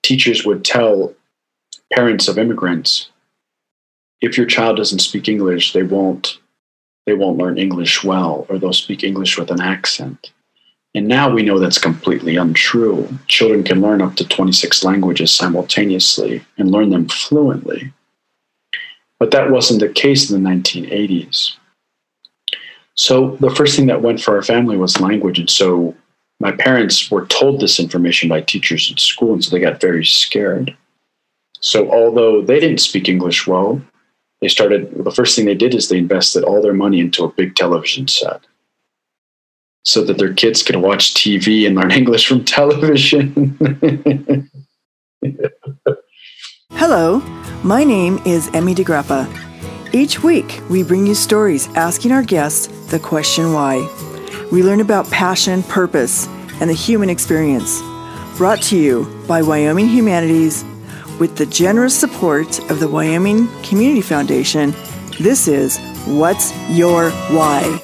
teachers would tell parents of immigrants, if your child doesn't speak English, they won't learn English well, or they'll speak English with an accent. And now we know that's completely untrue. Children can learn up to 26 languages simultaneously and learn them fluently. But that wasn't the case in the 1980s. So the first thing that went for our family was language. And so my parents were told this information by teachers at school, and so they got very scared. So although they didn't speak English well, the first thing they did is they invested all their money into a big television set so that their kids could watch TV and learn English from television. Hello, my name is Emmy DeGrappa. Each week, we bring you stories asking our guests the question why. We learn about passion, purpose, and the human experience. Brought to you by Wyoming Humanities with the generous support of the Wyoming Community Foundation. This is What's Your Why?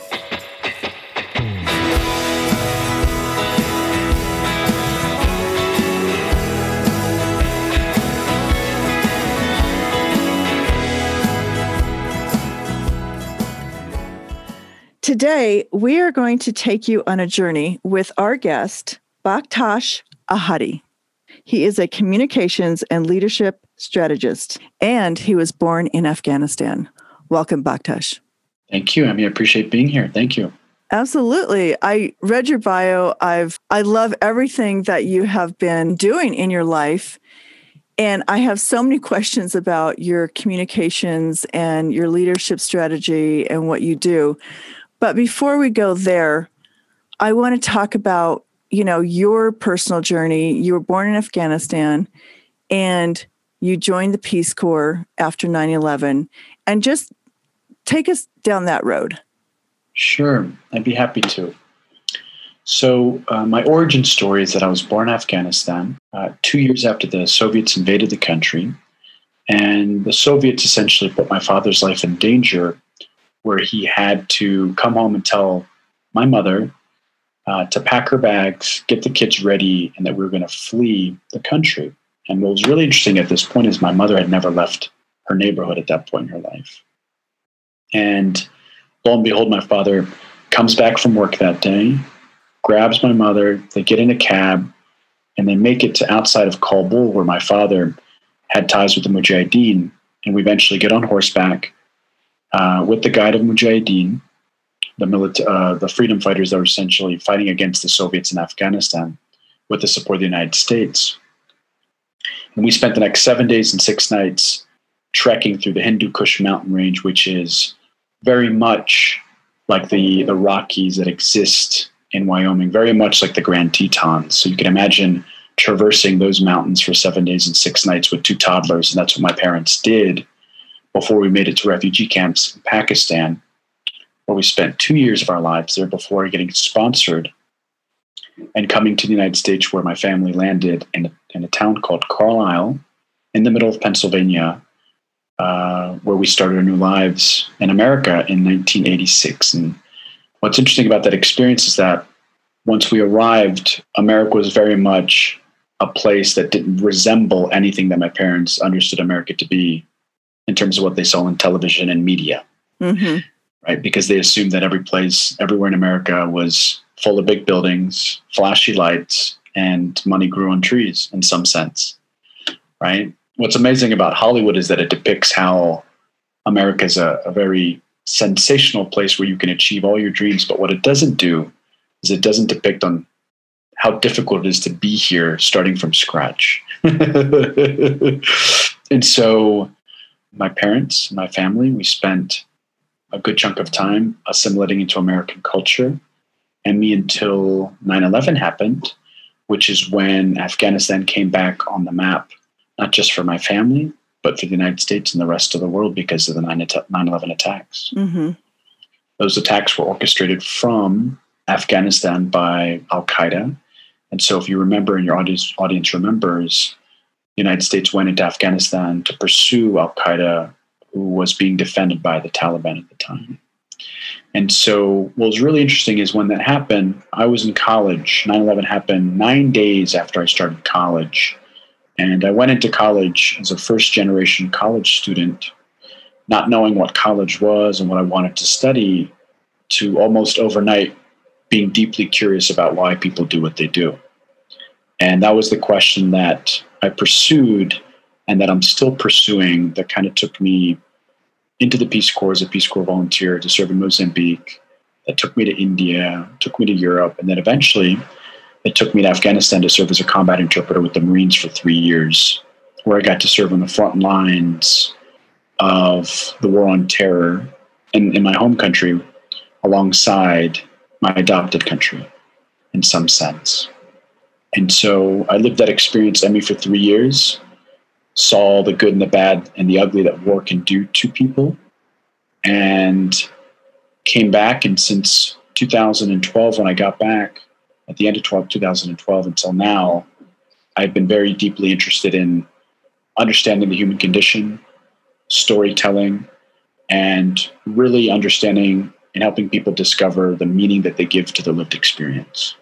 Today, we are going to take you on a journey with our guest, Baktash Ahadi. He is a communications and leadership strategist, and he was born in Afghanistan. Welcome, Baktash. Thank you, Emmy. I appreciate being here. Thank you. Absolutely. I read your bio. I love everything that you have been doing in your life. And I have so many questions about your communications and your leadership strategy and what you do. But before we go there, I want to talk about, your personal journey. You were born in Afghanistan and you joined the Peace Corps after 9/11. And just take us down that road. Sure. I'd be happy to. So my origin story is that I was born in Afghanistan 2 years after the Soviets invaded the country. And the Soviets essentially put my father's life in danger, where he had to come home and tell my mother to pack her bags, get the kids ready, and that we were going to flee the country. And what was really interesting at this point is my mother had never left her neighborhood at that point in her life. And lo and behold, my father comes back from work that day, grabs my mother, they get in a cab, and they make it to outside of Kabul, where my father had ties with the Mujahideen. And we eventually get on horseback with the guide of Mujahideen, the freedom fighters that were essentially fighting against the Soviets in Afghanistan with the support of the United States. And we spent the next 7 days and 6 nights trekking through the Hindu Kush mountain range, which is very much like the Rockies that exist in Wyoming, very much like the Grand Tetons. So you can imagine traversing those mountains for 7 days and 6 nights with 2 toddlers. And that's what my parents did before we made it to refugee camps in Pakistan, where we spent 2 years of our lives there before getting sponsored and coming to the United States, where my family landed in a town called Carlisle in the middle of Pennsylvania, where we started our new lives in America in 1986. And what's interesting about that experience is that once we arrived, America was very much a place that didn't resemble anything that my parents understood America to be in terms of what they saw in television and media. Mm-hmm. Right? Because they assumed that everywhere in America was full of big buildings, flashy lights, and money grew on trees in some sense. Right? What's amazing about Hollywood is that it depicts how America is a very sensational place where you can achieve all your dreams. But what it doesn't do is it doesn't depict on how difficult it is to be here starting from scratch. And so my parents, my family, we spent a good chunk of time assimilating into American culture, and me until 9/11 happened, which is when Afghanistan came back on the map, not just for my family, but for the United States and the rest of the world because of the 9/11 attacks. Mm-hmm. Those attacks were orchestrated from Afghanistan by Al-Qaeda. And so if you remember, and your audience remembers, the United States went into Afghanistan to pursue Al-Qaeda, who was being defended by the Taliban at the time. And so what was really interesting is when that happened, I was in college. 9/11 happened 9 days after I started college. And I went into college as a first generation college student, not knowing what college was and what I wanted to study, to almost overnight being deeply curious about why people do what they do. And that was the question that I pursued and that I'm still pursuing, that kind of took me into the Peace Corps as a Peace Corps volunteer to serve in Mozambique, that took me to India, took me to Europe, and then eventually it took me to Afghanistan to serve as a combat interpreter with the Marines for 3 years, where I got to serve on the front lines of the war on terror in my home country alongside my adopted country in some sense. And so I lived that experience at me for 3 years, saw the good and the bad and the ugly that war can do to people, and came back. And since 2012, when I got back at the end of 2012 until now, I've been very deeply interested in understanding the human condition, storytelling, and really understanding and helping people discover the meaning that they give to their lived experience.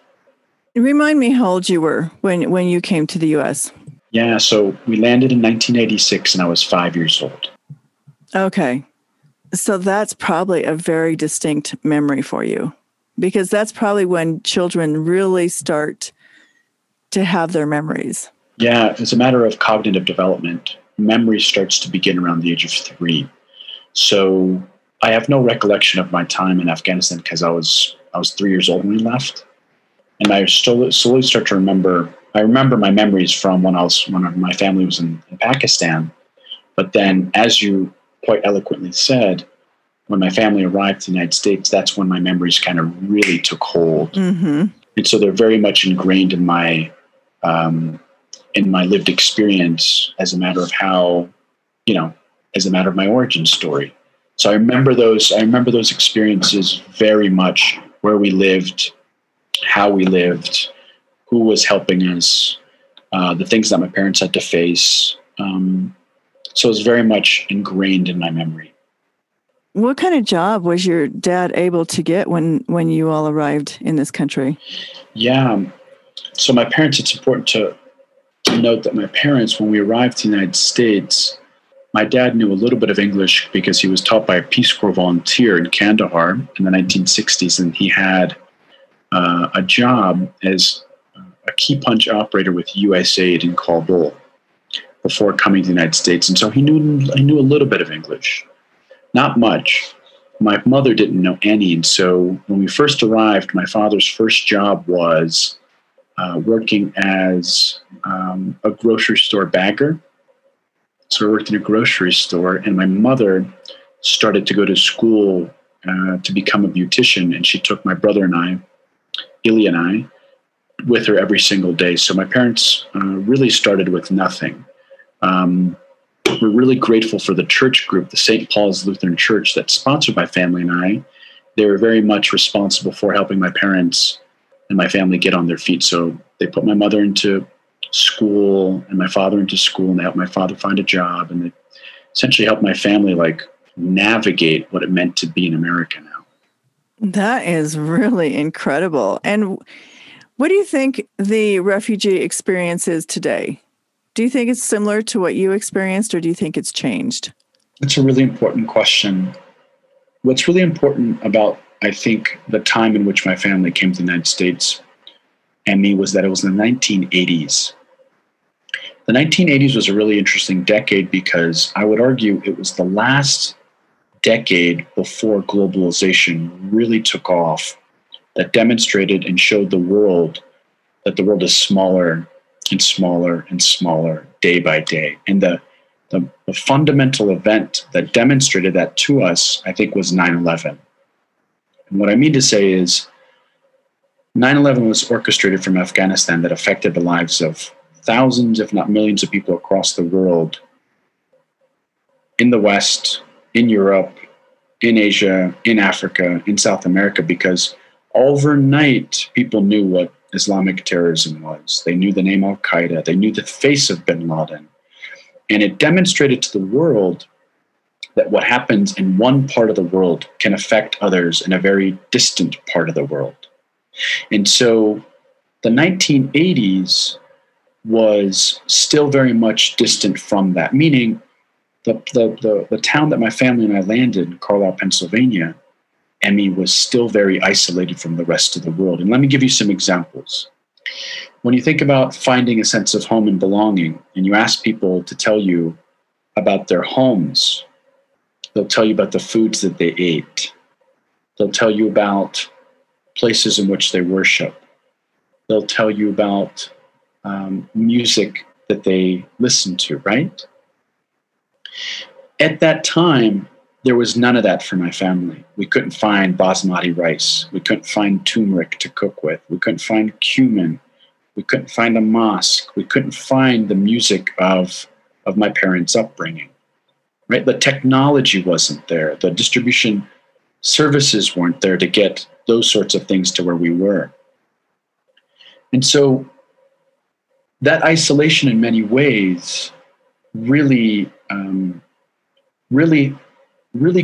Remind me how old you were when you came to the U.S. Yeah, so we landed in 1986 and I was 5 years old. Okay. So that's probably a very distinct memory for you, because that's probably when children really start to have their memories. Yeah, as a matter of cognitive development, memory starts to begin around the age of 3. So I have no recollection of my time in Afghanistan because I was 3 years old when we left. And I slowly start to remember. I remember my memories from when my family was in Pakistan. But then, as you quite eloquently said, when my family arrived to the United States, that's when my memories kind of really took hold. Mm-hmm. And so they're very much ingrained in my lived experience as a matter of how, as a matter of my origin story. So I remember those experiences very much, where we lived, how we lived, who was helping us, the things that my parents had to face. So it's very much ingrained in my memory. What kind of job was your dad able to get when you all arrived in this country? Yeah. So my parents, it's important to note that my parents, when we arrived to the United States, my dad knew a little bit of English because he was taught by a Peace Corps volunteer in Kandahar in the 1960s, and he had a job as a key punch operator with USAID in Kabul before coming to the United States. And so he knew a little bit of English, not much. My mother didn't know any. And so when we first arrived, my father's first job was working as a grocery store bagger. So I worked in a grocery store, and my mother started to go to school to become a beautician, and she took my brother and I, Ilya and I, with her every single day. So my parents really started with nothing. We're really grateful for the church group, the St. Paul's Lutheran Church, that's sponsored my family and I. They were very much responsible for helping my parents and my family get on their feet. So they put my mother into school and my father into school, and they helped my father find a job, and they essentially helped my family navigate what it meant to be an American now. That is really incredible. And what do you think the refugee experience is today? Do you think it's similar to what you experienced, or do you think it's changed? It's a really important question. What's really important about, I think, the time in which my family came to the United States and me was that it was in the 1980s. The 1980s was a really interesting decade because I would argue it was the last decade before globalization really took off that demonstrated and showed the world that the world is smaller and smaller and smaller day by day. And the fundamental event that demonstrated that to us, I think, was 9/11. And what I mean to say is 9/11 was orchestrated from Afghanistan that affected the lives of thousands, if not millions of people across the world, in the West, in Europe, in Asia, in Africa, in South America, because overnight people knew what Islamic terrorism was. They knew the name Al-Qaeda. They knew the face of bin Laden. And it demonstrated to the world that what happens in one part of the world can affect others in a very distant part of the world. And so the 1980s was still very much distant from that, meaning the town that my family and I landed in, Carlisle, Pennsylvania, Emmy, was still very isolated from the rest of the world. And let me give you some examples. When you think about finding a sense of home and belonging, and you ask people to tell you about their homes, they'll tell you about the foods that they ate. They'll tell you about places in which they worship. They'll tell you about music that they listen to, right? At that time, there was none of that for my family. We couldn't find basmati rice. We couldn't find turmeric to cook with. We couldn't find cumin. We couldn't find a mosque. We couldn't find the music of my parents' upbringing, right? The technology wasn't there. The distribution services weren't there to get those sorts of things to where we were. And so that isolation in many ways really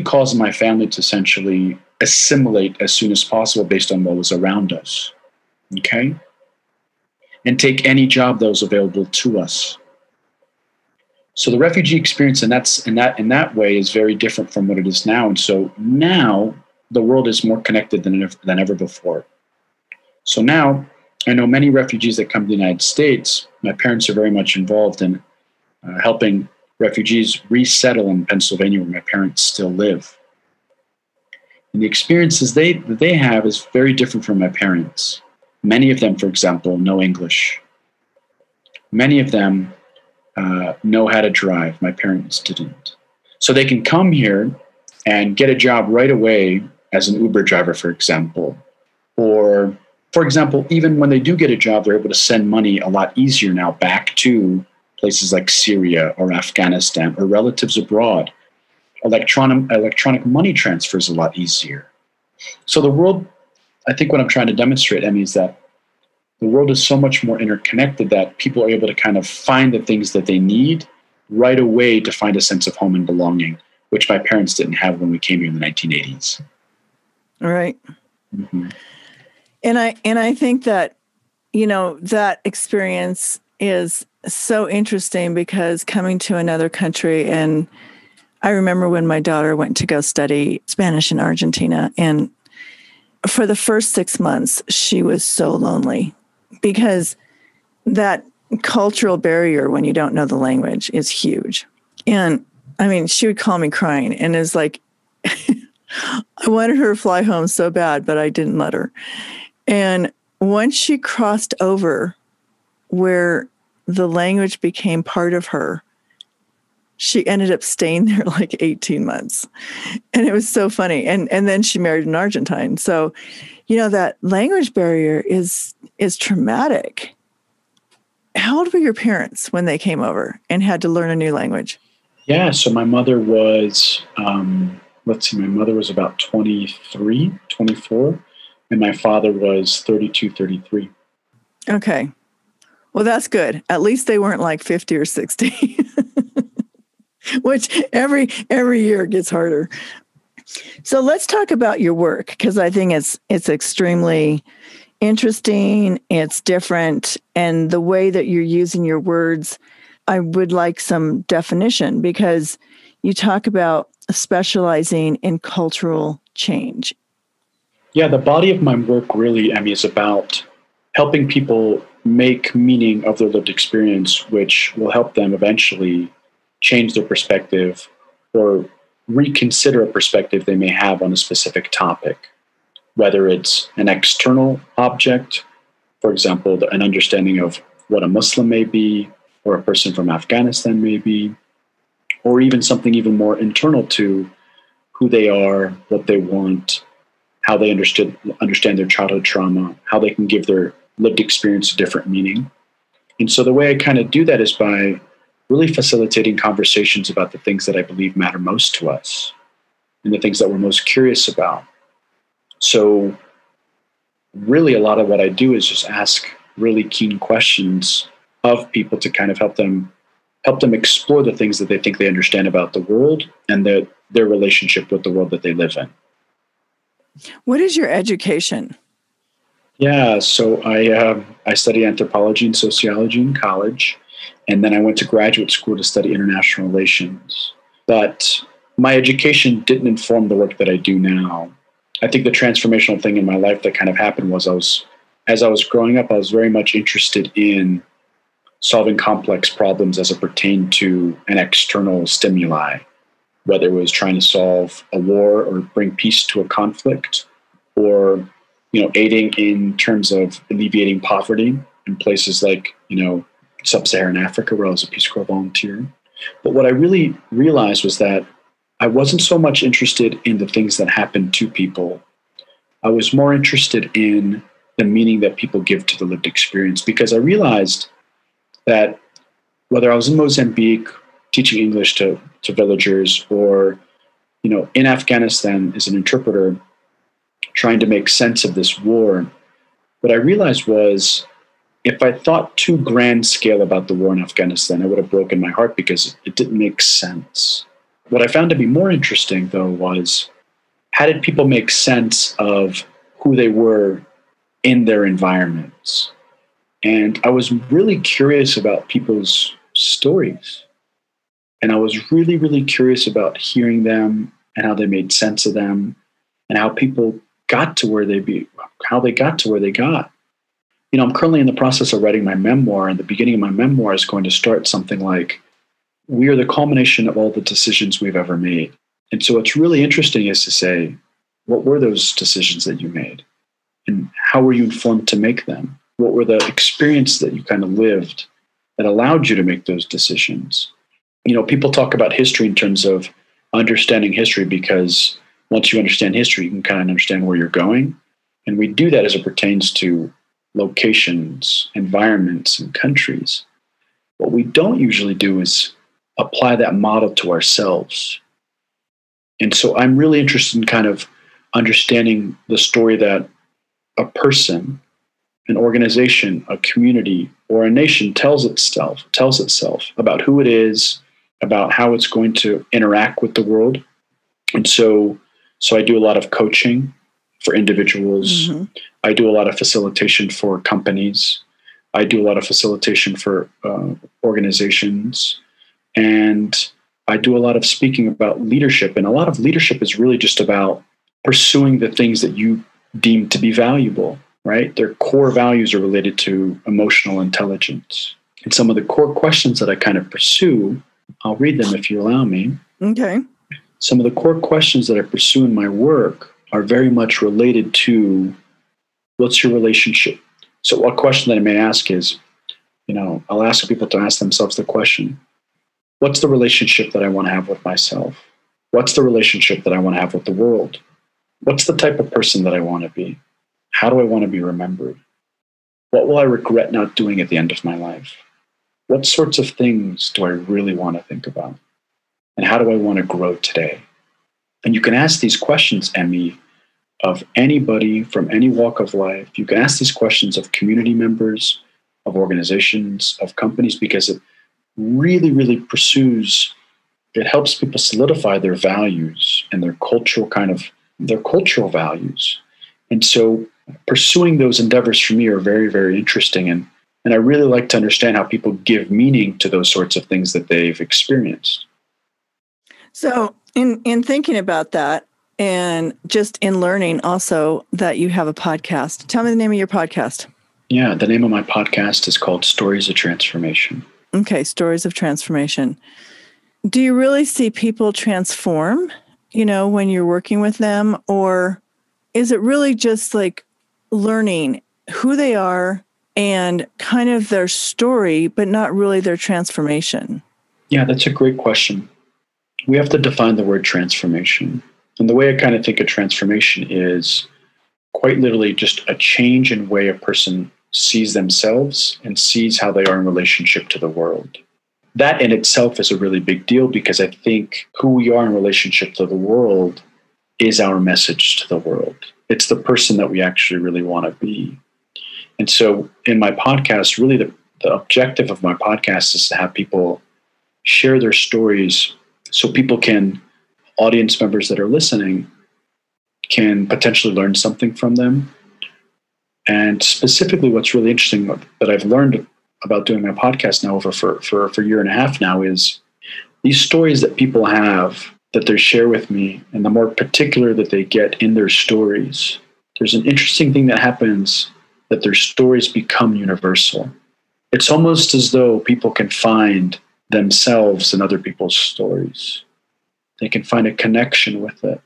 caused my family to essentially assimilate as soon as possible based on what was around us, okay? And take any job that was available to us. So the refugee experience in that way is very different from what it is now. And so now the world is more connected than ever before. So now I know many refugees that come to the United States. My parents are very much involved in helping refugees resettle in Pennsylvania where my parents still live. And the experiences they have is very different from my parents. Many of them, for example, know English. Many of them know how to drive. My parents didn't. So they can come here and get a job right away as an Uber driver, for example. Or, for example, even when they do get a job, they're able to send money a lot easier now back to places like Syria or Afghanistan or relatives abroad. Electronic money transfer is a lot easier. So the world, I think what I'm trying to demonstrate, Emmy, is that the world is so much more interconnected that people are able to kind of find the things that they need right away to find a sense of home and belonging, which my parents didn't have when we came here in the 1980s. All right. Mm-hmm. And I think that, that experience is so interesting because coming to another country, and I remember when my daughter went to go study Spanish in Argentina, and for the first 6 months, she was so lonely because that cultural barrier when you don't know the language is huge. And I mean, she would call me crying and is like, I wanted her to fly home so bad, but I didn't let her. And once she crossed over where the language became part of her, she ended up staying there like 18 months. And it was so funny. And then she married an Argentine. So, that language barrier is traumatic. How old were your parents when they came over and had to learn a new language? Yeah, so my mother was, my mother was about 23, 24, and my father was 32, 33. Okay. Well, that's good. At least they weren't like 50 or 60, which every year gets harder. So let's talk about your work, because I think it's extremely interesting. It's different. And the way that you're using your words, I would like some definition, because you talk about specializing in cultural change. Yeah, the body of my work really, Emmy, is about helping people make meaning of their lived experience, which will help them eventually change their perspective or reconsider a perspective they may have on a specific topic, whether it's an external object, for example, an understanding of what a Muslim may be, or a person from Afghanistan may be, or even something even more internal to who they are, what they want, how they understand their childhood trauma, how they can give their lived experience a different meaning. And so the way I kind of do that is by really facilitating conversations about the things that I believe matter most to us and the things that we're most curious about. So really a lot of what I do is just ask really keen questions of people to kind of help them explore the things that they think they understand about the world and their relationship with the world that they live in. What is your education? Yeah, so I studied anthropology and sociology in college, and then I went to graduate school to study international relations. But my education didn't inform the work that I do now. I think the transformational thing in my life that kind of happened was as I was growing up, I was very much interested in solving complex problems as it pertained to an external stimuli, whether it was trying to solve a war or bring peace to a conflict, or aiding in terms of alleviating poverty in places like sub-Saharan Africa, where I was a Peace Corps volunteer. But what I really realized was that I wasn't so much interested in the things that happened to people. I was more interested in the meaning that people give to the lived experience, because I realized that whether I was in Mozambique teaching English to villagers, or in Afghanistan as an interpreter trying to make sense of this war, what I realized was if I thought too grand scale about the war in Afghanistan, I would have broken my heart because it didn't make sense. What I found to be more interesting, though, was how did people make sense of who they were in their environments? And I was really curious about people's stories. And I was really, really curious about hearing them and how they made sense of them and how people got to where how they got to where they got. I'm currently in the process of writing my memoir, and the beginning of my memoir is going to start something like, we are the culmination of all the decisions we've ever made. And so what's really interesting is to say, what were those decisions that you made? And how were you informed to make them? What were the experiences that you kind of lived that allowed you to make those decisions? People talk about history in terms of understanding history, because once you understand history, you can kind of understand where you're going. And we do that as it pertains to locations, environments, and countries. What we don't usually do is apply that model to ourselves. And so I'm really interested in kind of understanding the story that a person, an organization, a community, or a nation tells itself about who it is, about how it's going to interact with the world. And so I do a lot of coaching for individuals. Mm-hmm. I do a lot of facilitation for companies. I do a lot of facilitation for organizations. And I do a lot of speaking about leadership. And a lot of leadership is really just about pursuing the things that you deem to be valuable, right? Their core values are related to emotional intelligence. And some of the core questions that I kind of pursue, I'll read them if you allow me. Okay. Some of the core questions that I pursue in my work are very much related to what's your relationship? So one question that I may ask is, I'll ask people to ask themselves the question, what's the relationship that I want to have with myself? What's the relationship that I want to have with the world? What's the type of person that I want to be? How do I want to be remembered? What will I regret not doing at the end of my life? What sorts of things do I really want to think about? And how do I want to grow today? And you can ask these questions, Emmy, of anybody from any walk of life. You can ask these questions of community members, of organizations, of companies, because it really, really it helps people solidify their values and their cultural values. And so pursuing those endeavors for me are very, very interesting. And I really like to understand how people give meaning to those sorts of things that they've experienced. So in thinking about that, and just in learning also that you have a podcast, tell me the name of your podcast. Yeah, the name of my podcast is called Stories of Transformation. Okay, Stories of Transformation. Do you really see people transform, when you're working with them? Or is it really just like learning who they are and kind of their story, but not really their transformation? Yeah, that's a great question. We have to define the word transformation. And the way I kind of think of transformation is quite literally just a change in way a person sees themselves and sees how they are in relationship to the world. That in itself is a really big deal, because I think who we are in relationship to the world is our message to the world. It's the person that we actually really want to be. And so in my podcast, really the objective of my podcast is to have people share their stories so audience members that are listening can potentially learn something from them And specifically, what's really interesting that I've learned about doing my podcast now for a year and a half now is these stories that people have that they share with me, and the more particular that they get in their stories, there's an interesting thing that happens, that their stories become universal. It's almost as though people can find themselves in other people's stories. They can find a connection with it,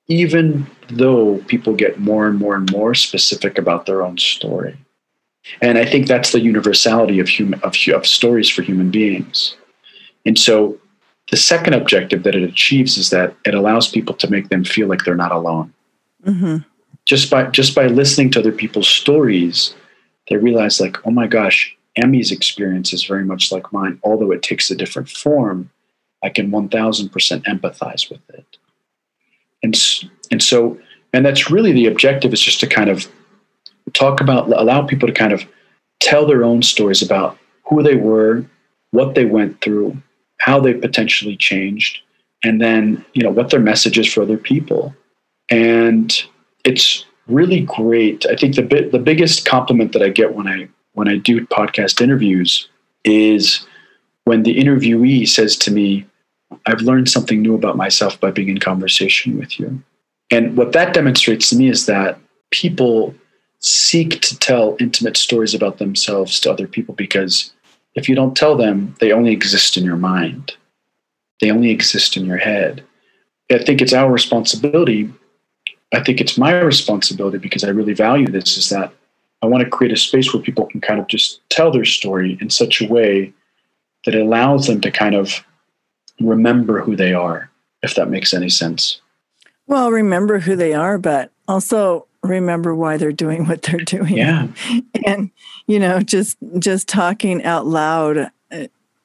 even though people get more and more and more specific about their own story. And I think that's the universality of stories for human beings. And so the second objective that it achieves is that it allows people to make them feel like they're not alone. Mm-hmm. Just by listening to other people's stories, they realize like, oh my gosh, Emmy's experience is very much like mine. Although it takes a different form, I can 1000% empathize with it. And that's really the objective, is just to kind of allow people to kind of tell their own stories about who they were, what they went through, how they potentially changed, and then, what their message is for other people. And it's really great. I think the biggest compliment that I get when I do podcast interviews is when the interviewee says to me, I've learned something new about myself by being in conversation with you. And what that demonstrates to me is that people seek to tell intimate stories about themselves to other people, because if you don't tell them, they only exist in your mind. They only exist in your head. I think it's our responsibility. I think it's my responsibility, because I really value this, is that I want to create a space where people can kind of just tell their story in such a way that it allows them to kind of remember who they are, if that makes any sense. Well, remember who they are, but also remember why they're doing what they're doing. Yeah. And, just talking out loud,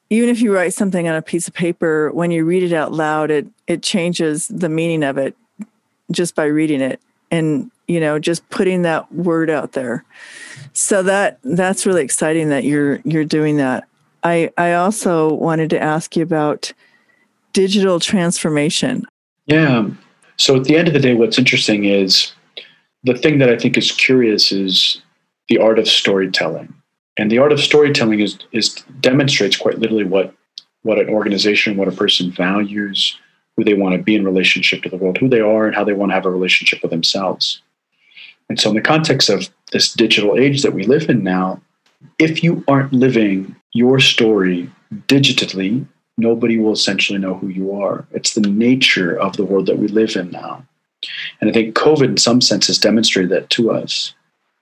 even if you write something on a piece of paper, when you read it out loud, it changes the meaning of it just by reading it, and, just putting that word out there. So that's really exciting that you're doing that. I also wanted to ask you about digital transformation. Yeah. So at the end of the day, what's interesting is the thing that I think is curious is the art of storytelling. And the art of storytelling is demonstrates quite literally what an organization, what a person values, who they want to be in relationship to the world, who they are, and how they want to have a relationship with themselves. And so in the context of this digital age that we live in now, if you aren't living your story digitally, nobody will essentially know who you are. It's the nature of the world that we live in now. And I think COVID, in some sense, has demonstrated that to us.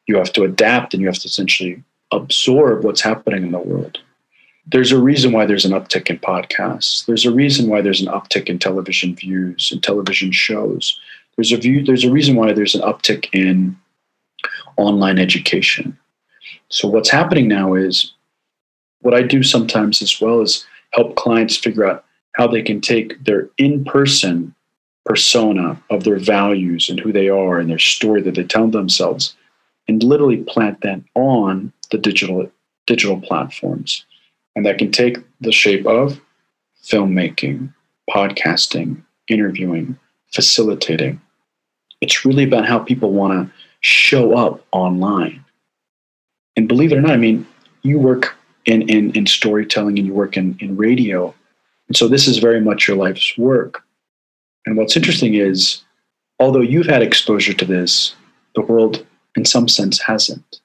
You have to adapt, and you have to essentially absorb what's happening in the world. There's a reason why there's an uptick in podcasts. There's a reason why there's an uptick in television views and television shows. There's a reason why there's an uptick in online education. So what's happening now is, what I do sometimes as well is help clients figure out how they can take their in-person persona of their values and who they are and their story that they tell themselves, and literally plant that on the digital platforms. And that can take the shape of filmmaking, podcasting, interviewing, facilitating. It's really about how people want to show up online. And believe it or not, I mean, you work in storytelling, and you work in radio. And so this is very much your life's work. And what's interesting is, although you've had exposure to this, the world in some sense hasn't.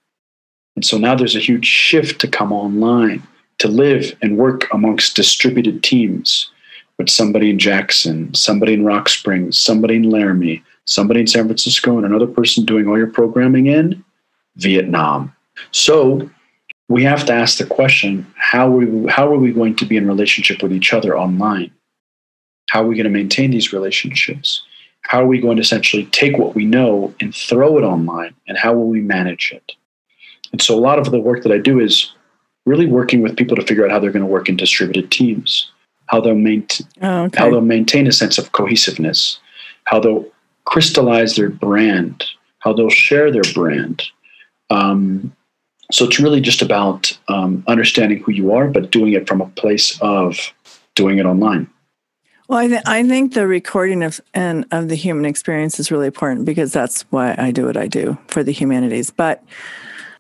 And so now there's a huge shift to come online, to live and work amongst distributed teams with somebody in Jackson, somebody in Rock Springs, somebody in Laramie, somebody in San Francisco, and another person doing all your programming in Vietnam. So we have to ask the question, how are we going to be in relationship with each other online? How are we going to maintain these relationships? How are we going to essentially take what we know and throw it online? And how will we manage it? And so a lot of the work that I do is really working with people to figure out how they're going to work in distributed teams, how they'll maintain a sense of cohesiveness, how they'll crystallize their brand, how they'll share their brand. So it's really just about understanding who you are, but doing it from a place of doing it online. Well, I think the recording of the human experience is really important because that's why I do what I do for the humanities. But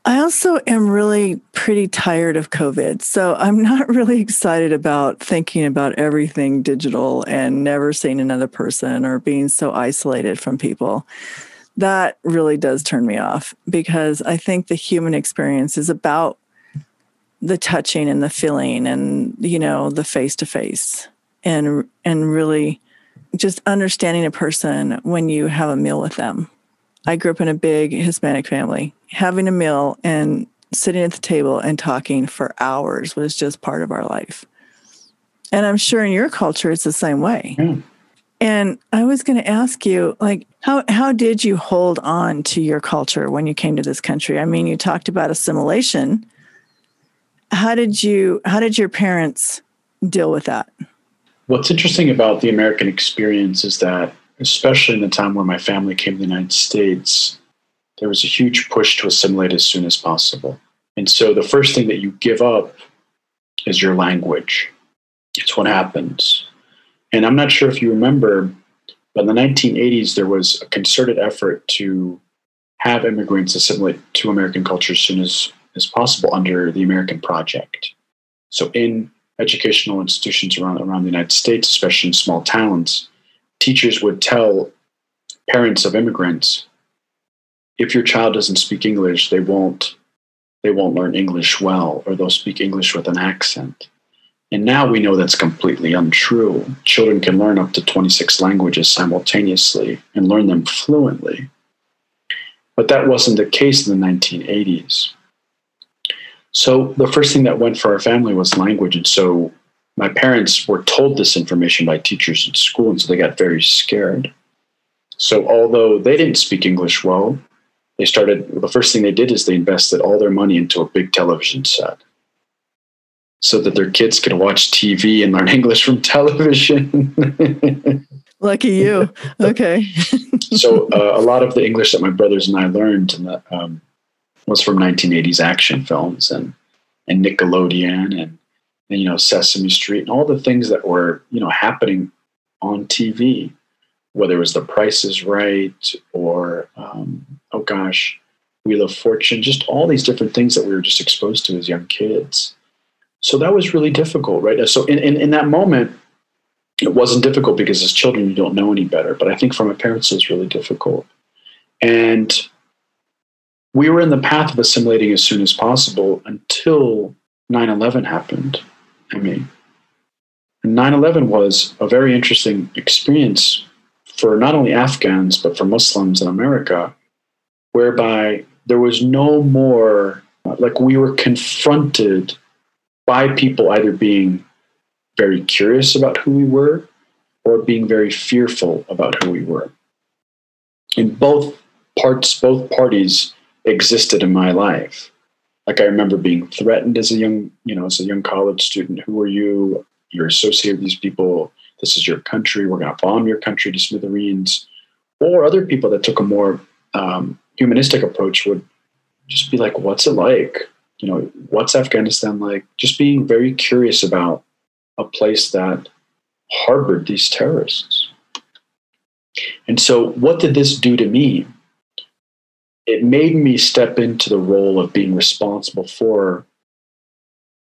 I also am really pretty tired of COVID. So I'm not really excited about thinking about everything digital and never seeing another person or being so isolated from people. That really does turn me off because I think the human experience is about the touching and the feeling and, the face to face and really just understanding a person when you have a meal with them. I grew up in a big Hispanic family. Having a meal and sitting at the table and talking for hours was just part of our life. And I'm sure in your culture, it's the same way. Yeah. And I was going to ask you, how did you hold on to your culture when you came to this country? I mean, you talked about assimilation. How did your parents deal with that? What's interesting about the American experience is that, especially in the time where my family came to the United States, there was a huge push to assimilate as soon as possible. And so the first thing that you give up is your language. It's what happens. And I'm not sure if you remember, but in the 1980s, there was a concerted effort to have immigrants assimilate to American culture as soon as possible under the American Project. So in educational institutions around the United States, especially in small towns, teachers would tell parents of immigrants, if your child doesn't speak English, they won't learn English well, or they'll speak English with an accent. And now we know that's completely untrue. Children can learn up to 26 languages simultaneously and learn them fluently. But that wasn't the case in the 1980s. So the first thing that went for our family was language. And so my parents were told this information by teachers in school, and so they got very scared. So although they didn't speak English well, the first thing they did is they invested all their money into a big television set so that their kids could watch TV and learn English from television. Lucky you. Okay. So a lot of the English that my brothers and I learned was from 1980s action films and Nickelodeon and Sesame Street and all the things that were happening on TV, whether it was The Price is Right or Wheel of Fortune, just all these different things that we were just exposed to as young kids. So that was really difficult, right? So in that moment, it wasn't difficult because as children, you don't know any better. But I think for my parents, it was really difficult. And we were in the path of assimilating as soon as possible until 9/11 happened. I mean, 9/11 was a very interesting experience for not only Afghans, but for Muslims in America, whereby there was no more, we were confronted by people either being very curious about who we were or being very fearful about who we were. And both parties existed in my life. I remember being threatened as a young college student. Who are you? You're associated with these people. This is your country. We're going to bomb your country to smithereens. Or other people that took a more humanistic approach would just be like, what's it like? What's Afghanistan like? Just being very curious about a place that harbored these terrorists. And so what did this do to me? It made me step into the role of being responsible for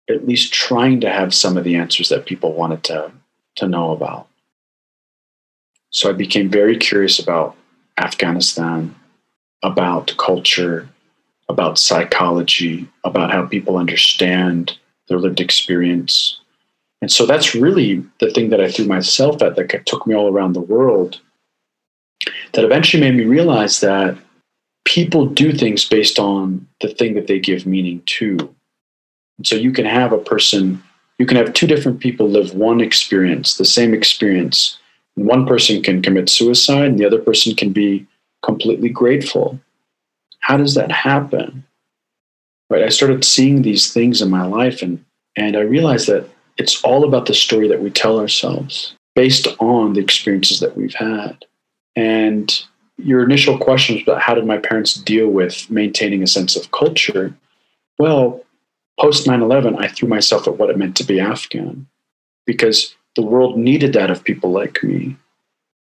at least trying to have some of the answers that people wanted to know about. So I became very curious about Afghanistan, about culture, about psychology, about how people understand their lived experience. And so that's really the thing that I threw myself at, that took me all around the world, that eventually made me realize that people do things based on the thing that they give meaning to. And so you can have two different people live one experience, the same experience. And one person can commit suicide and the other person can be completely grateful. How does that happen? Right? I started seeing these things in my life and I realized that it's all about the story that we tell ourselves based on the experiences that we've had. And your initial question was about how did my parents deal with maintaining a sense of culture? Well, post 9/11, I threw myself at what it meant to be Afghan, because the world needed that of people like me.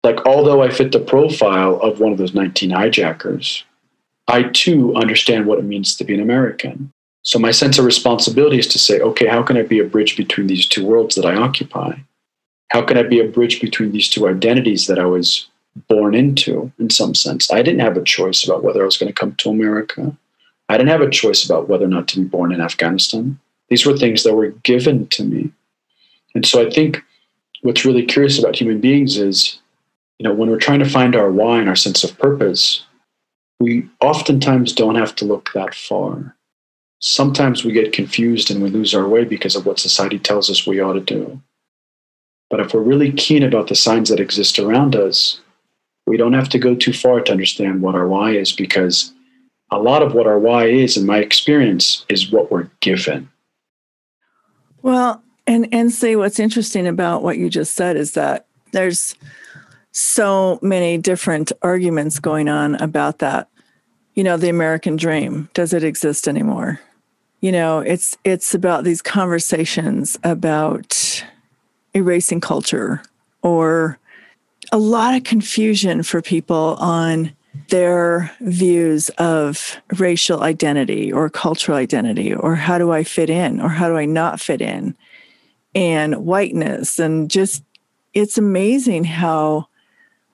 Like, although I fit the profile of one of those 19 hijackers, I too understand what it means to be an American. So my sense of responsibility is to say, okay, how can I be a bridge between these two worlds that I occupy? How can I be a bridge between these two identities that I was born into, in some sense? I didn't have a choice about whether I was going to come to America. I didn't have a choice about whether or not to be born in Afghanistan. These were things that were given to me. And so I think what's really curious about human beings is, when we're trying to find our why and our sense of purpose, we oftentimes don't have to look that far. Sometimes we get confused and we lose our way because of what society tells us we ought to do. But if we're really keen about the signs that exist around us, we don't have to go too far to understand what our why is, because a lot of what our why is, in my experience, is what we're given. Well, and see, what's interesting about what you just said is that there's so many different arguments going on about that. The American dream, does it exist anymore? It's about these conversations about erasing culture, or a lot of confusion for people on their views of racial identity or cultural identity, or how do I fit in or how do I not fit in, and whiteness. And just, it's amazing how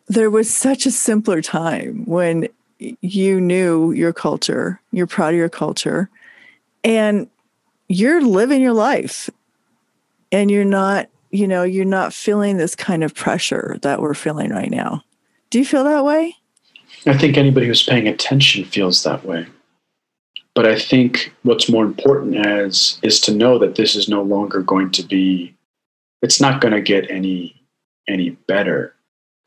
there was such a simpler time when you knew your culture, you're proud of your culture, and you're living your life, and you're not feeling this kind of pressure that we're feeling right now. Do you feel that way? I think anybody who's paying attention feels that way. But I think what's more important is to know that this is no longer going to be, it's not going to get any better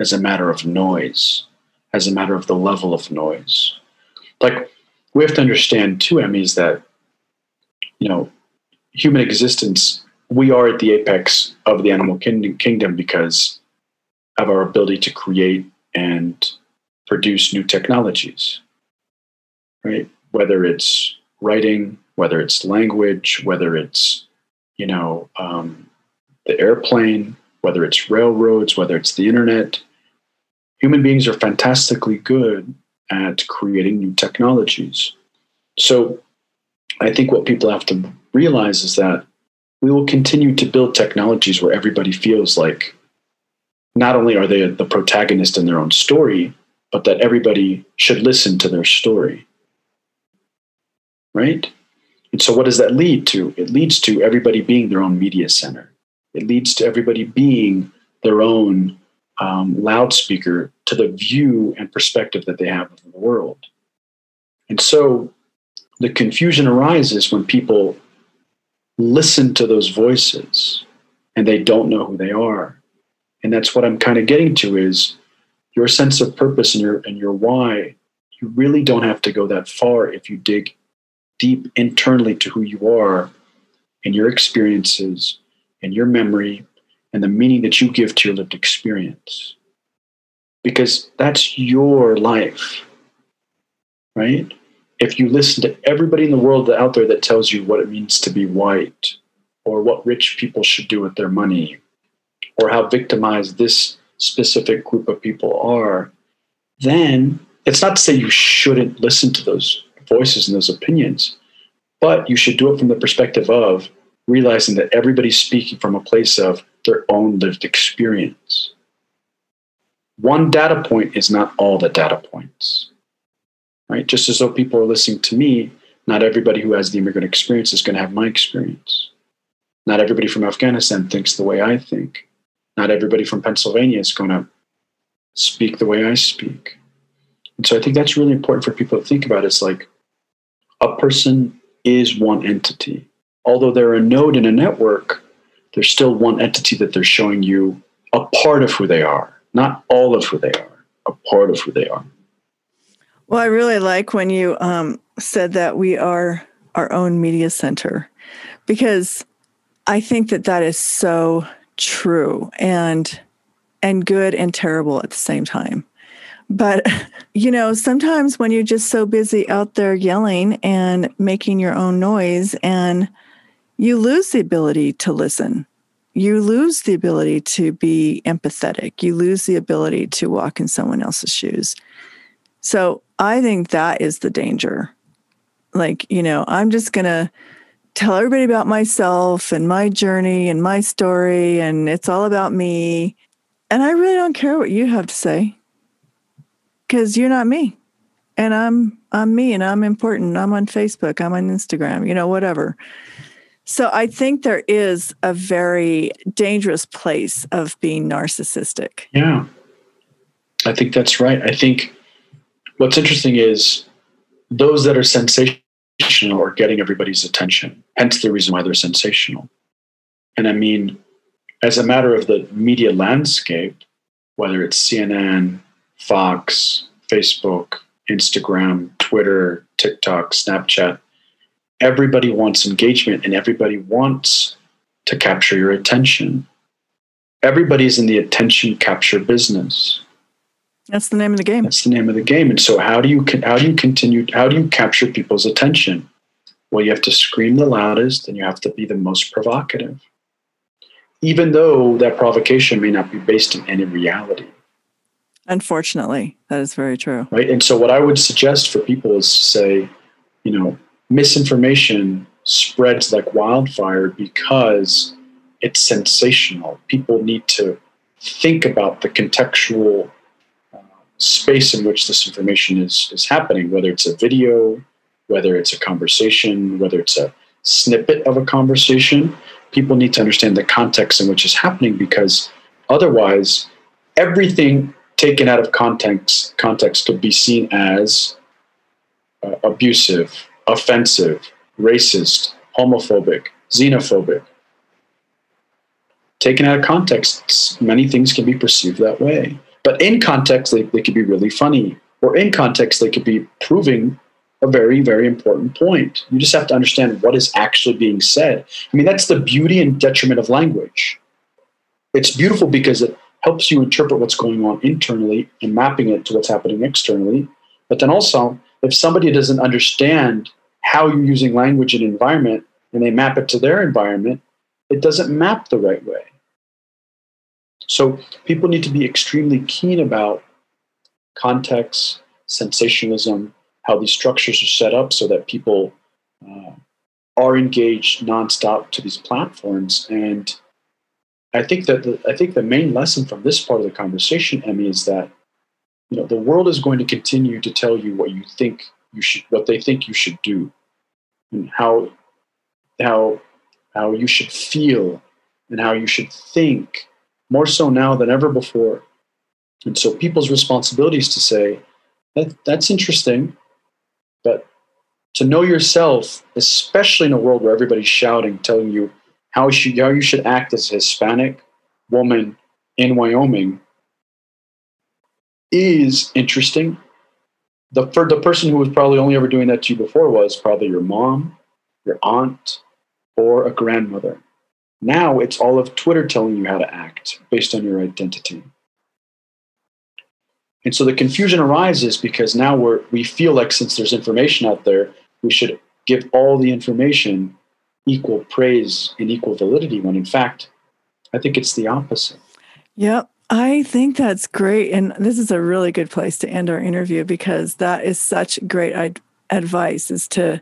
as a matter of noise, as a matter of the level of noise. Like, we have to understand too, Emmy, is that, human existence, we are at the apex of the animal kingdom because of our ability to create and produce new technologies, right? Whether it's writing, whether it's language, whether it's, the airplane, whether it's railroads, whether it's the internet. Human beings are fantastically good at creating new technologies. So I think what people have to realize is that we will continue to build technologies where everybody feels like not only are they the protagonist in their own story, but that everybody should listen to their story. Right? And so what does that lead to? It leads to everybody being their own media center. It leads to everybody being their own loudspeaker to the view and perspective that they have of the world. And so the confusion arises when people listen to those voices and they don't know who they are. And that's what I'm kind of getting to, is your sense of purpose and your why. You really don't have to go that far if you dig deep internally to who you are and your experiences and your memory and the meaning that you give to your lived experience. Because that's your life, right? If you listen to everybody in the world out there that tells you what it means to be white, or what rich people should do with their money, or how victimized this specific group of people are, then it's not to say you shouldn't listen to those voices and those opinions, but you should do it from the perspective of realizing that everybody's speaking from a place of their own lived experience. One data point is not all the data points, right? Just as though people are listening to me, not everybody who has the immigrant experience is going to have my experience. Not everybody from Afghanistan thinks the way I think. Not everybody from Pennsylvania is going to speak the way I speak. And so I think that's really important for people to think about. It's like a person is one entity. Although they're a node in a network, there's still one entity that they're showing you a part of who they are, not all of who they are, a part of who they are. Well, I really like when you said that we are our own media center, because I think that is so true and good and terrible at the same time. But, sometimes when you're just so busy out there yelling and making your own noise, and you lose the ability to listen, you lose the ability to be empathetic. You lose the ability to walk in someone else's shoes. So I think that is the danger. Like, I'm just going to tell everybody about myself and my journey and my story, and it's all about me. And I really don't care what you have to say, because you're not me. And I'm me, and I'm important. I'm on Facebook. I'm on Instagram, whatever. So I think there is a very dangerous place of being narcissistic. Yeah, I think that's right. I think what's interesting is those that are sensational are getting everybody's attention, hence the reason why they're sensational. And I mean, as a matter of the media landscape, whether it's CNN, Fox, Facebook, Instagram, Twitter, TikTok, Snapchat, everybody wants engagement and everybody wants to capture your attention. Everybody's in the attention capture business. That's the name of the game. That's the name of the game. And so how do you capture people's attention? Well, you have to scream the loudest and you have to be the most provocative, even though that provocation may not be based in any reality. Unfortunately, that is very true. Right. And so what I would suggest for people is to say, misinformation spreads like wildfire because it's sensational. People need to think about the contextual space in which this information is happening, whether it's a video, whether it's a conversation, whether it's a snippet of a conversation. People need to understand the context in which it's happening, because otherwise everything taken out of context could be seen as abusive, offensive, racist, homophobic, xenophobic. Taken out of context, many things can be perceived that way. But in context, they could be really funny. Or in context, they could be proving a very, very important point. You just have to understand what is actually being said. I mean, that's the beauty and detriment of language. It's beautiful because it helps you interpret what's going on internally and mapping it to what's happening externally. But then also, if somebody doesn't understand how you're using language and environment, and they map it to their environment, it doesn't map the right way. So people need to be extremely keen about context, sensationalism, how these structures are set up so that people are engaged nonstop to these platforms. And I think that the main lesson from this part of the conversation, Emmy, is that the world is going to continue to tell you what they think you should do, and how you should feel and how you should think, more so now than ever before. And so people's responsibility is to say, that's interesting, but to know yourself, especially in a world where everybody's shouting, telling you how you should act as a Hispanic woman in Wyoming, is interesting. The person who was probably only ever doing that to you before was probably your mom, your aunt, or a grandmother. Now it's all of Twitter telling you how to act based on your identity. And so the confusion arises because now we feel like, since there's information out there, we should give all the information equal praise and equal validity, when in fact, I think it's the opposite. Yep. I think that's great. And this is a really good place to end our interview, because that is such great advice, is to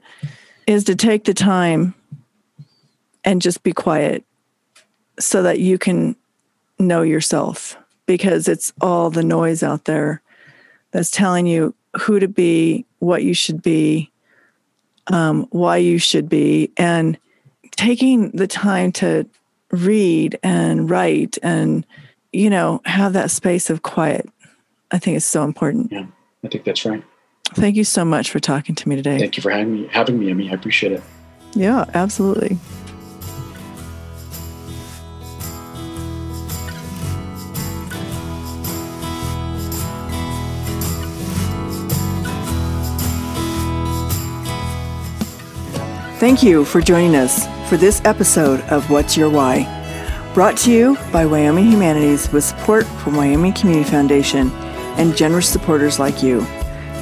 take the time and just be quiet so that you can know yourself, because it's all the noise out there that's telling you who to be, what you should be, why you should be, and taking the time to read and write and, have that space of quiet. I think it's so important. Yeah, I think that's right. Thank you so much for talking to me today. Thank you for having me, Emmy. I appreciate it. Yeah, absolutely. Thank you for joining us for this episode of What's Your Why? Brought to you by Wyoming Humanities with support from Wyoming Community Foundation and generous supporters like you.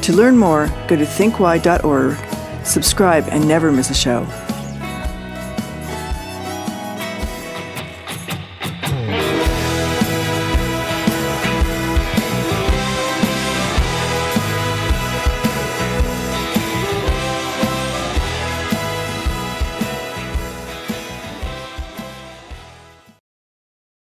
To learn more, go to thinkwhy.org, subscribe, and never miss a show.